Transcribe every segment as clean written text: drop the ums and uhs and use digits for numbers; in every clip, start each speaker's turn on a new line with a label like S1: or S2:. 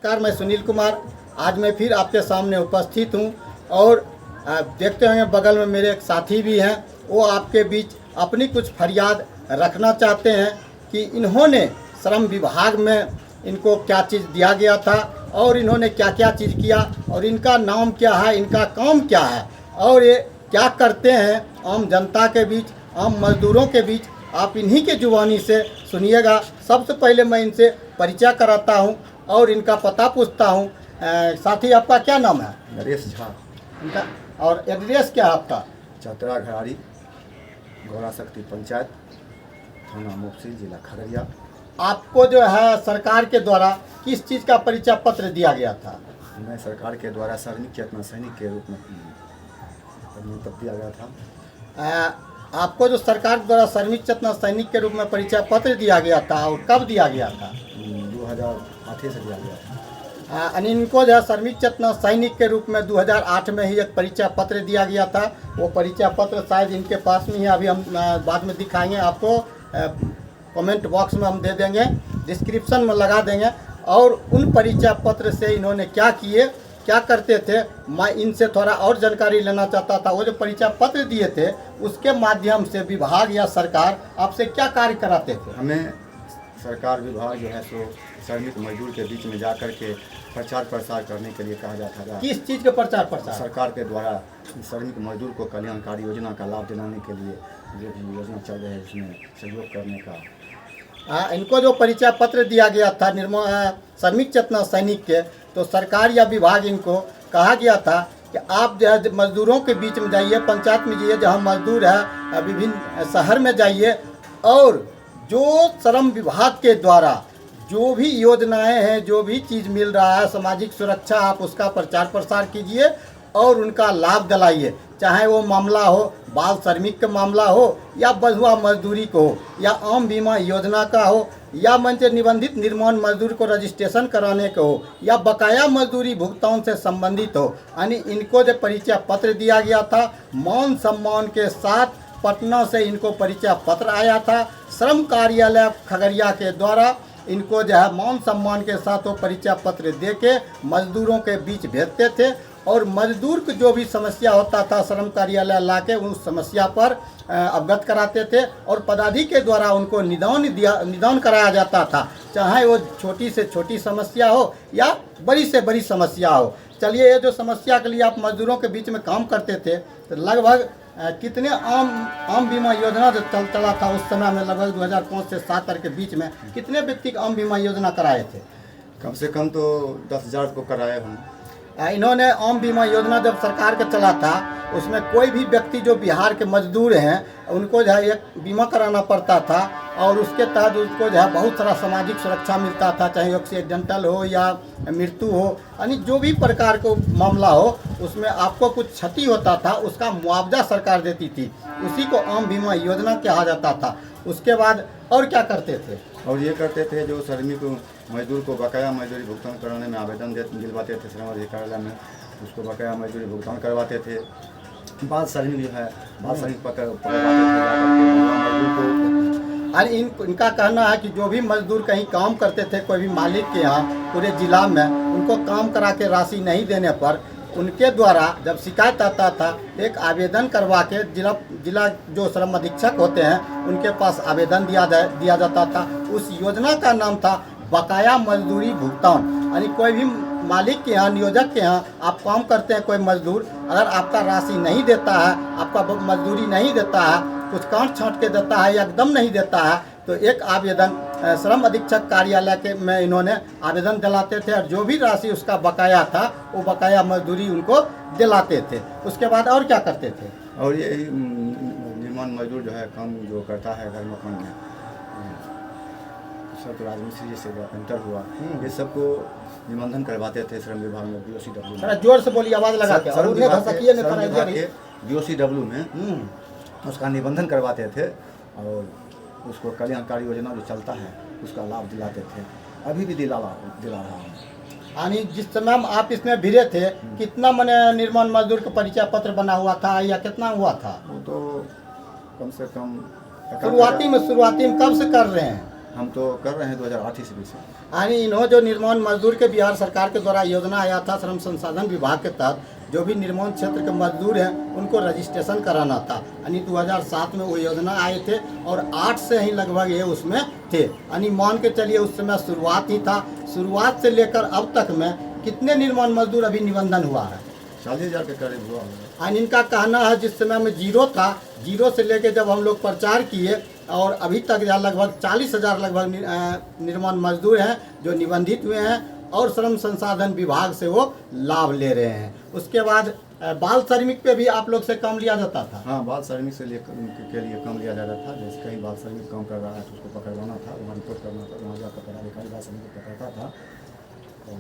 S1: नमस्कार, मैं सुनील कुमार। आज मैं फिर आपके सामने उपस्थित हूँ और देखते होंगे बगल में मेरे एक साथी भी हैं। वो आपके बीच अपनी कुछ फरियाद रखना चाहते हैं कि इन्होंने श्रम विभाग में इनको क्या चीज़ दिया गया था और इन्होंने क्या क्या चीज़ किया और इनका नाम क्या है, इनका काम क्या है और ये क्या करते हैं आम जनता के बीच, आम मजदूरों के बीच। आप इन्हीं के जुबानी से सुनिएगा। सबसे पहले मैं इनसे परिचय कराता हूं और इनका पता पूछता हूं। साथी, आपका क्या नाम है?
S2: नरेश झा।
S1: इनका और एड्रेस क्या है आपका?
S2: चौतरा घराड़ी, गौरा शक्ति पंचायत, थाना मुफस्सिल, जिला खगड़िया।
S1: आपको जो है सरकार के द्वारा किस चीज़ का परिचय पत्र दिया गया था?
S2: मैं सरकार के द्वारा सैनिक चेतना सैनिक के रूप में तब दिया गया था।
S1: आपको जो सरकार द्वारा सैनिक चेतना सैनिक के रूप में परिचय पत्र दिया गया था और कब दिया गया था?
S2: 2008 से दिया गया था।
S1: इनको जो है सैनिक चेतना सैनिक के रूप में 2008 में ही एक परिचय पत्र दिया गया था। वो परिचय पत्र शायद इनके पास में ही, अभी हम बाद में दिखाएंगे आपको। कमेंट बॉक्स में हम दे देंगे, डिस्क्रिप्शन में लगा देंगे। और उन परिचय पत्र से इन्होंने क्या किए, क्या करते थे, मैं इनसे थोड़ा और जानकारी लेना चाहता था। वो जो परिचय पत्र दिए थे उसके माध्यम से विभाग या सरकार आपसे क्या कार्य कराते थे?
S2: हमें सरकार विभाग जो है सो श्रमिक मजदूर के बीच में जा कर के प्रचार प्रसार करने के लिए कहा जाता था।
S1: किस चीज़ का प्रचार प्रसार?
S2: सरकार के द्वारा श्रमिक मजदूर को कल्याणकारी योजना का लाभ दिलाने के लिए जो भी योजना चल रही है उसमें सहयोग करने का।
S1: इनको जो परिचय पत्र दिया गया था श्रमिक चेतना सैनिक के, तो सरकार या विभाग इनको कहा गया था कि आप जो है मजदूरों के बीच में जाइए, पंचायत में जाइए, जहाँ मजदूर है विभिन्न शहर में जाइए और जो श्रम विभाग के द्वारा जो भी योजनाएं हैं, जो भी चीज़ मिल रहा है, सामाजिक सुरक्षा, आप उसका प्रचार प्रसार कीजिए और उनका लाभ दिलाइए। चाहे वो मामला हो बाल श्रमिक का मामला हो या बंधुआ मजदूरी को हो या आम बीमा योजना का हो या मंच निबंधित निर्माण मजदूर को रजिस्ट्रेशन कराने को हो या बकाया मजदूरी भुगतान से संबंधित हो। यानी इनको जो परिचय पत्र दिया गया था, मान सम्मान के साथ पटना से इनको परिचय पत्र आया था। श्रम कार्यालय खगड़िया के द्वारा इनको जो है मान सम्मान के साथ वो परिचय पत्र दे के मजदूरों के बीच भेजते थे और मजदूर को जो भी समस्या होता था श्रम कार्यालय लाके उस समस्या पर अवगत कराते थे और पदाधिकारी के द्वारा उनको निदान कराया जाता था, चाहे वो छोटी से छोटी समस्या हो या बड़ी से बड़ी समस्या हो। चलिए, ये जो समस्या के लिए आप मजदूरों के बीच में काम करते थे, तो लगभग कितने आम बीमा योजना जो चला था उस समय में, लगभग 2005 से 2007 तक के बीच में कितने व्यक्ति आम बीमा योजना कराए थे?
S2: कम से कम तो 10,000 को कराए हम।
S1: इन्होंने आम बीमा योजना जब सरकार का चला था उसमें कोई भी व्यक्ति जो बिहार के मजदूर हैं उनको जो है एक बीमा कराना पड़ता था और उसके तहत उसको जो है बहुत सारा सामाजिक सुरक्षा मिलता था, चाहे एक्सीडेंटल हो या मृत्यु हो, यानी जो भी प्रकार को मामला हो उसमें आपको कुछ क्षति होता था उसका मुआवजा सरकार देती थी, उसी को आम बीमा योजना कहा जाता था। उसके बाद और क्या करते थे?
S2: और ये करते थे जो श्रमिक मजदूर को बकाया मजदूरी भुगतान कराने में आवेदन दिलवाते थे श्रम अधिकारियों में, उसको बकाया मजदूरी भुगतान करवाते थे। बाल श्रमिक जो है बाल श्रमिक पकड़वाते थे
S1: और इनका कहना है कि जो भी मजदूर कहीं काम करते थे कोई भी मालिक के यहाँ पूरे जिला में, उनको काम करा के राशि नहीं देने पर उनके द्वारा जब शिकायत आता था एक आवेदन करवा के जिला जो श्रम अधीक्षक होते हैं उनके पास आवेदन दिया जाता था। उस योजना का नाम था बकाया मजदूरी भुगतान। यानी कोई भी मालिक के यहाँ, नियोजक के यहाँ आप काम करते हैं, कोई मजदूर अगर आपका राशि नहीं देता है, आपका मजदूरी नहीं देता है, कुछ काट छाँट के देता है या एकदम नहीं देता है, तो एक आवेदन श्रम अधीक्षक कार्यालय के में इन्होंने आवेदन दिलाते थे और जो भी राशि उसका बकाया था वो बकाया मजदूरी उनको दिलाते थे। उसके बाद और क्या करते थे?
S2: और ये निर्माण मजदूर जो है काम जो करता है घर मकान में, सब राजमिस्त्री जैसे अंतर हुआ, ये सबको निबंधन करवाते थे श्रम विभाग में, BOCW में।
S1: जोर से बोलिए, आवाज़ लगा के।
S2: श्रम विभाग के BOCW में उसका निबंधन करवाते थे और उसको कल्याणकारी योजना जो चलता है उसका लाभ दिलाते थे। अभी भी दिला रहा हूँ।
S1: यानी जिस समय आप इसमें भिड़े थे कितना मने निर्माण मजदूर का परिचय पत्र बना हुआ था या कितना हुआ था?
S2: वो तो कम से कम
S1: शुरुआती में कब से कर रहे हैं?
S2: हम तो कर रहे हैं 2008 ईस्वी से।
S1: यानी इन्हों जो निर्माण मजदूर के बिहार सरकार के द्वारा योजना आया था श्रम संसाधन विभाग के तहत, जो भी निर्माण क्षेत्र के मजदूर हैं उनको रजिस्ट्रेशन कराना था। यानी 2007 में वो योजना आए थे और 8 से ही लगभग ये उसमें थे। यानी मान के चलिए उस समय शुरुआत ही था। शुरुआत से लेकर अब तक में कितने निर्माण मजदूर अभी निबंधन हुआ है?
S2: 40,000 के करीब हुआ होगा।
S1: और इनका कहना है जिस समय में जीरो था, जीरो से लेके जब हम लोग प्रचार किए और अभी तक यहाँ लगभग 40,000 लगभग निर्माण मजदूर हैं जो निबंधित हुए हैं और श्रम संसाधन विभाग से वो लाभ ले रहे हैं। उसके बाद बाल श्रमिक पे भी आप लोग से काम लिया जाता था?
S2: हाँ, बाल श्रमिक से के लिए काम लिया जाता था। जैसे कहीं बाल श्रमिक काम कर रहा है तो उसको पकड़वाना था, वहाँ रिपोर्ट करना था, वहाँ जाकर पदाधिकारी बाल श्रमिक को पकड़ता था और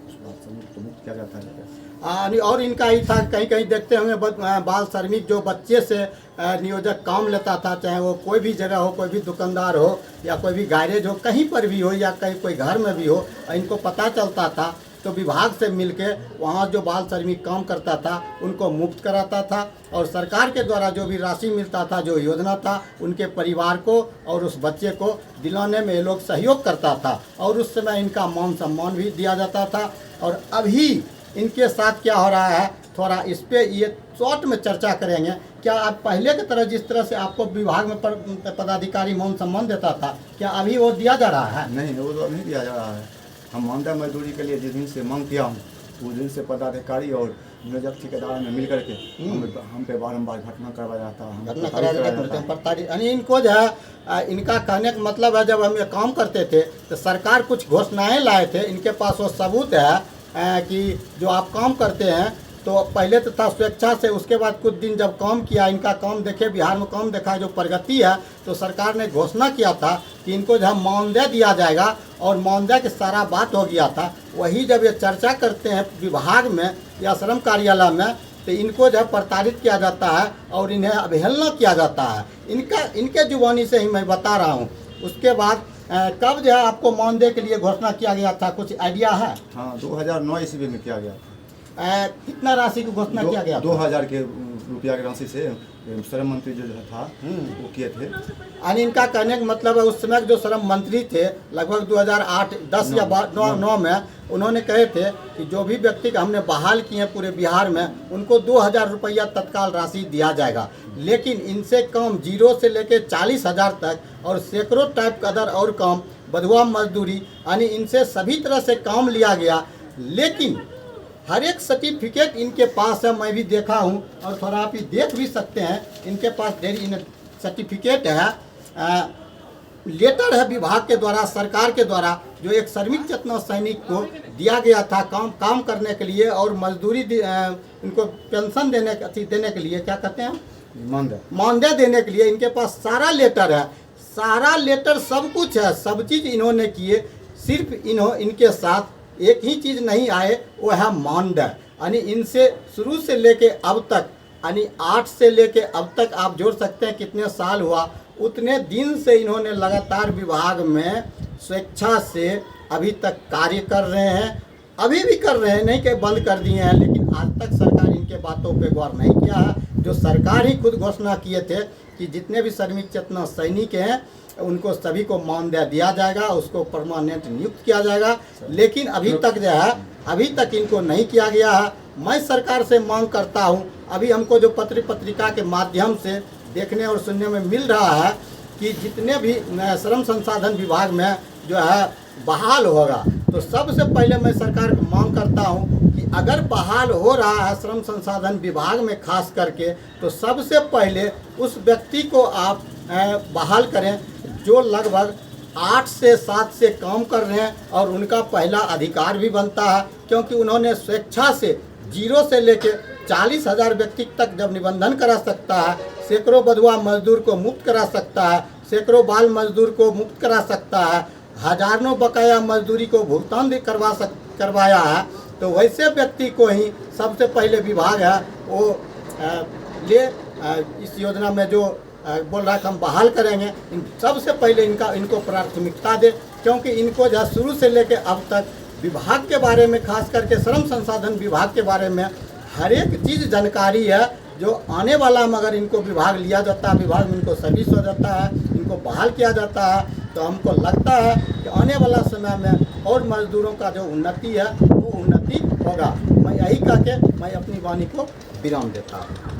S2: उस बाल श्रमिक को मुक्त किया जाता है।
S1: और इनका ही था, कहीं कहीं देखते होंगे बाल श्रमिक जो बच्चे से नियोजक काम लेता था, चाहे वो कोई भी जगह हो, कोई भी दुकानदार हो या कोई भी गैरेज हो, कहीं पर भी हो या कहीं कोई घर में भी हो, इनको पता चलता था तो विभाग से मिलके वहाँ जो बाल श्रमिक काम करता था उनको मुक्त कराता था और सरकार के द्वारा जो भी राशि मिलता था, जो योजना था, उनके परिवार को और उस बच्चे को दिलाने में ये लोग सहयोग करता था और उस समय इनका मान सम्मान भी दिया जाता था। और अभी इनके साथ क्या हो रहा है, थोड़ा इस पे ये शॉर्ट में चर्चा करेंगे। क्या आप पहले की तरह जिस तरह से आपको विभाग में पदाधिकारी मान सम्मान देता था, क्या अभी वो दिया जा रहा है?
S2: नहीं, वो तो नहीं दिया जा रहा है। हम मानदेय मजदूरी के लिए जिस दिन से मांग किया हूँ उस दिन से पदाधिकारी और नियोजक ठेकेदार में मिल करके हम पे बारम्बार घटना करवाया जाता है।
S1: घटना कराया। यानी इनको जो है, इनका कहने का मतलब है जब हम ये काम करते थे तो सरकार कुछ घोषणाएं लाए थे, इनके पास वो सबूत है कि जो आप काम करते हैं तो पहले तो था स्वेच्छा से, उसके बाद कुछ दिन जब काम किया, इनका काम देखे, बिहार में काम देखा जो प्रगति है, तो सरकार ने घोषणा किया था कि इनको जो है मानदेय दिया जाएगा और मानदेय की सारा बात हो गया था। वही जब ये चर्चा करते हैं विभाग में या श्रम कार्यालय में तो इनको जो है प्रताड़ित किया जाता है और इन्हें अवहेलना किया जाता है। इनके जुबानी से ही मैं बता रहा हूँ। उसके बाद कब जो है आपको मानदेय के लिए घोषणा किया गया था, कुछ आइडिया है?
S2: हाँ, 2009 ईस्वी में किया गया था।
S1: कितना राशि की घोषणा किया गया?
S2: 2000 के रुपया की राशि से श्रम मंत्री जो था वो किए थे।
S1: यानी इनका कहने का मतलब है उस समय जो श्रम मंत्री थे लगभग 2008-10 या 9 में उन्होंने कहे थे कि जो भी व्यक्ति का हमने बहाल किए पूरे बिहार में उनको 2000 रुपया तत्काल राशि दिया जाएगा। लेकिन इनसे काम जीरो से लेके 40,000 तक और सैकड़ों टाइप का अदर और काम, बधुआ मजदूरी, यानी इनसे सभी तरह से काम लिया गया। लेकिन हर एक सर्टिफिकेट इनके पास है, मैं भी देखा हूँ और थोड़ा आप ही देख भी सकते हैं। इनके पास ढेर सर्टिफिकेट है, लेटर है विभाग के द्वारा, सरकार के द्वारा, जो एक श्रमिक चेतना सैनिक को दिया गया था काम करने के लिए और मजदूरी इनको पेंशन देने के लिए, क्या कहते हैं, मानदेय देने के लिए। इनके पास सारा लेटर है, सारा लेटर सब कुछ है, सब चीज़ इन्होंने किए। सिर्फ इनके साथ एक ही चीज़ नहीं आए, वो है मानदेय। यानी इनसे शुरू से लेके अब तक, यानी 8 से लेके अब तक आप जोड़ सकते हैं कितने साल हुआ, उतने दिन से इन्होंने लगातार विभाग में स्वेच्छा से अभी तक कार्य कर रहे हैं। अभी भी कर रहे हैं, नहीं कि बंद कर दिए हैं, लेकिन आज तक सरकार इनके बातों पे गौर नहीं किया है। जो सरकार ही खुद घोषणा किए थे कि जितने भी श्रमिक चेतना सैनिक हैं उनको सभी को मानदेय दिया जाएगा, उसको परमानेंट नियुक्त किया जाएगा, लेकिन अभी तक जो है, अभी तक इनको नहीं किया गया है। मैं सरकार से मांग करता हूं, अभी हमको जो पत्रिका के माध्यम से देखने और सुनने में मिल रहा है कि जितने भी श्रम संसाधन विभाग में जो है बहाल होगा, तो सबसे पहले मैं सरकार को मांग करता हूं कि अगर बहाल हो रहा है श्रम संसाधन विभाग में खास करके, तो सबसे पहले उस व्यक्ति को आप बहाल करें जो लगभग 8 से 7 से काम कर रहे हैं और उनका पहला अधिकार भी बनता है, क्योंकि उन्होंने स्वेच्छा से जीरो से लेके 40,000 व्यक्ति तक जब निबंधन करा सकता है, सैकड़ों बधुआ मजदूर को मुक्त करा सकता है, सैकड़ों बाल मजदूर को मुक्त करा सकता है, हजारों बकाया मजदूरी को भुगतान भी करवाया है, तो वैसे व्यक्ति को ही सबसे पहले विभाग है वो इस योजना में जो बोल रहा है कि हम बहाल करेंगे, सबसे पहले इनको प्राथमिकता दे, क्योंकि इनको जो शुरू से लेकर अब तक विभाग के बारे में, खास करके श्रम संसाधन विभाग के बारे में हर एक चीज़ जानकारी है। जो आने वाला मगर इनको विभाग लिया जाता है, विभाग में इनको सर्विस हो जाता है, इनको बहाल किया जाता है, तो हमको लगता है कि आने वाला समय में और मजदूरों का जो उन्नति है वो उन्नति होगा। मैं यही कह के मैं अपनी वाणी को विराम देता हूँ।